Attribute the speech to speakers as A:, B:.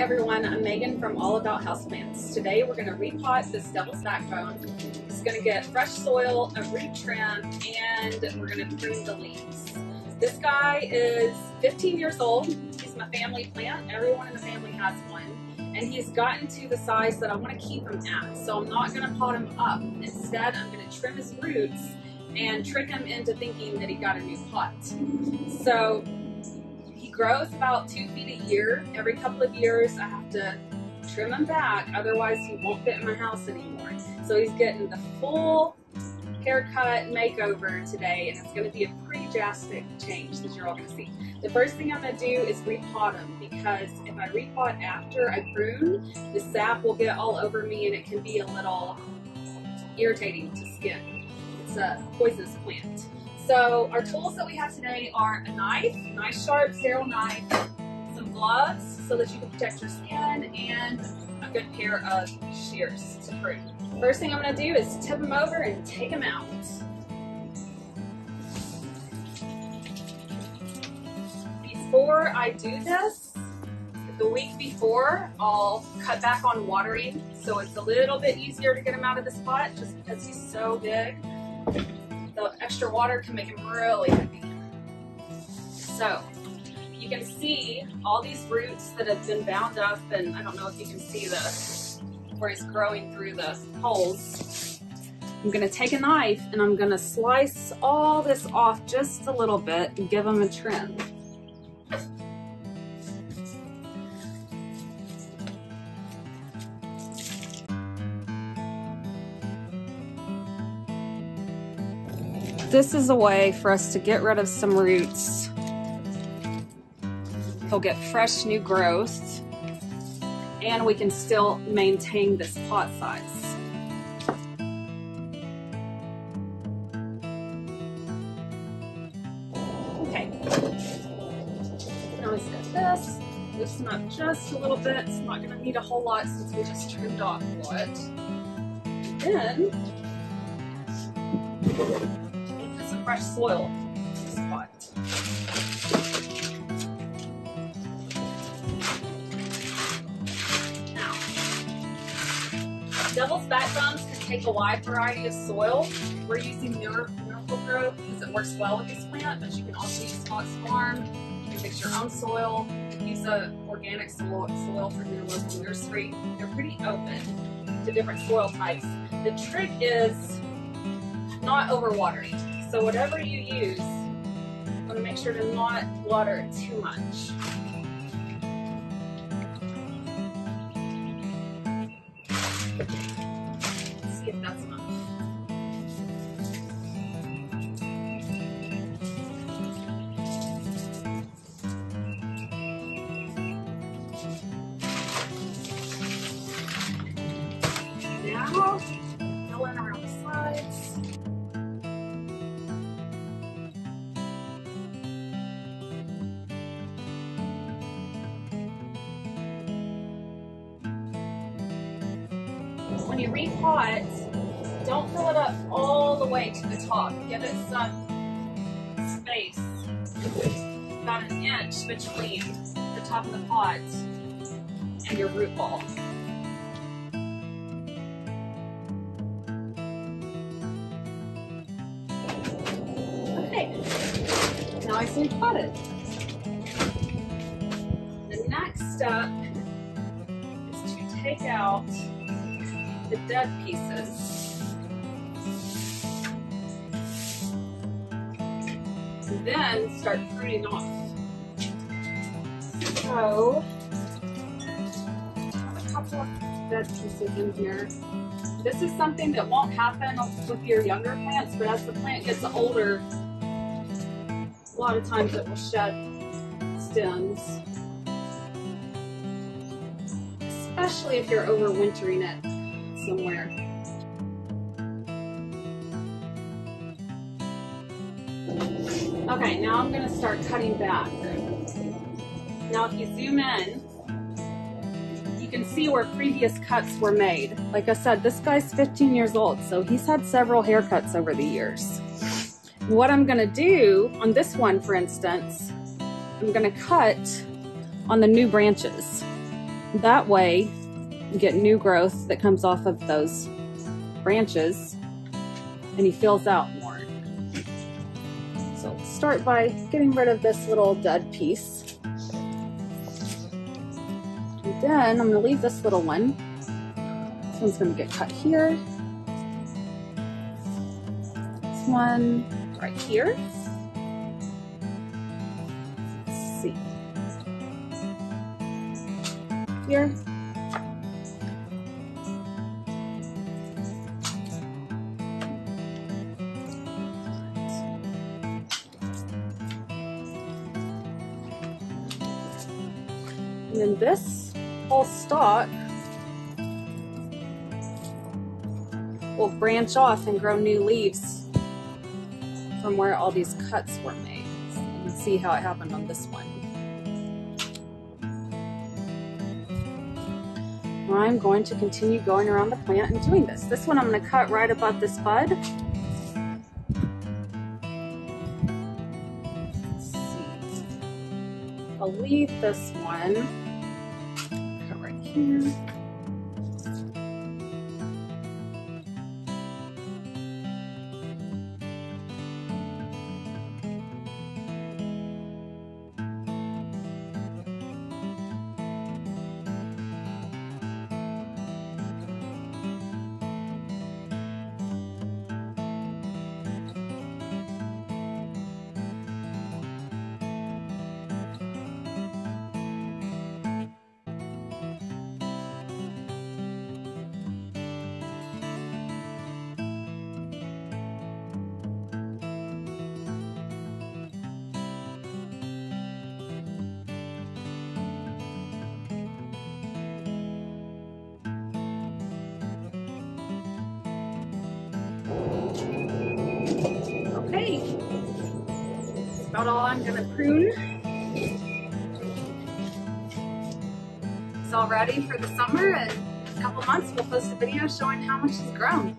A: everyone, I'm Megan from All About Houseplants. Today we're going to repot this devil's backbone. It's going to get fresh soil, a root trim, and we're going to prune the leaves. This guy is 15 years old. He's my family plant. Everyone in the family has one. And he's gotten to the size that I want to keep him at. So I'm not going to pot him up. Instead, I'm going to trim his roots and trick him into thinking that he got a new pot. So he grows about 2 feet a year. Every couple of years I have to trim him back, otherwise he won't fit in my house anymore. So he's getting the full haircut makeover today, and it's going to be a pretty drastic change that you're all going to see. The first thing I'm going to do is repot him, because if I repot after I prune, the sap will get all over me and it can be a little irritating to skin. It's a poisonous plant. So our tools that we have today are a knife, nice sharp sterile knife, some gloves so that you can protect your skin, and a good pair of shears to prune. First thing I'm going to do is tip them over and take them out. Before I do this, the week before, I'll cut back on watering, so it's a little bit easier to get him out of this pot just because he's so big. The extra water can make him really heavy. So you can see all these roots that have been bound up, and I don't know if you can see where he's growing through the holes. I'm going to take a knife and I'm going to slice all this off just a little bit and give him a trim. This is a way for us to get rid of some roots. He'll get fresh new growth, and we can still maintain this pot size. Okay, now let's get this. Loosen up just a little bit. It's not going to need a whole lot since we just trimmed off a lot. Then put some fresh soil in this pot. Devil's backbones can take a wide variety of soil. We're using Miracle-Gro because it works well with this plant, but you can also use Fox Farm. You can mix your own soil. Use organic soil from your local nursery. They're pretty open to different soil types. The trick is not overwatering. So whatever you use, you want to make sure to not water it too much. Let's see if that's enough. Now, fill in around the sides. When you repot, don't fill it up all the way to the top. Give it some space, about an inch between the top of the pot and your root ball. Okay, now I see potted. The next step is to take out the dead pieces, and then start pruning off. So, I have a couple of dead pieces in here. This is something that won't happen with your younger plants, but as the plant gets older, a lot of times it will shed stems, especially if you're overwintering it somewhere. Okay, now I'm going to start cutting back. Now if you zoom in, you can see where previous cuts were made. Like I said, this guy's 15 years old, so he's had several haircuts over the years. What I'm going to do on this one, for instance, I'm going to cut on the new branches. That way you get new growth that comes off of those branches and he fills out more. So let's start by getting rid of this little dead piece. And then I'm going to leave this little one. This one's going to get cut here. This one right here. Let's see. Here. And then this whole stalk will branch off and grow new leaves from where all these cuts were made. So you can see how it happened on this one. I'm going to continue going around the plant and doing this. This one I'm going to cut right above this bud. Let's see. I'll leave this one. Cut right here. Okay, that's about all I'm going to prune. It's all ready for the summer, and in a couple months we'll post a video showing how much has grown.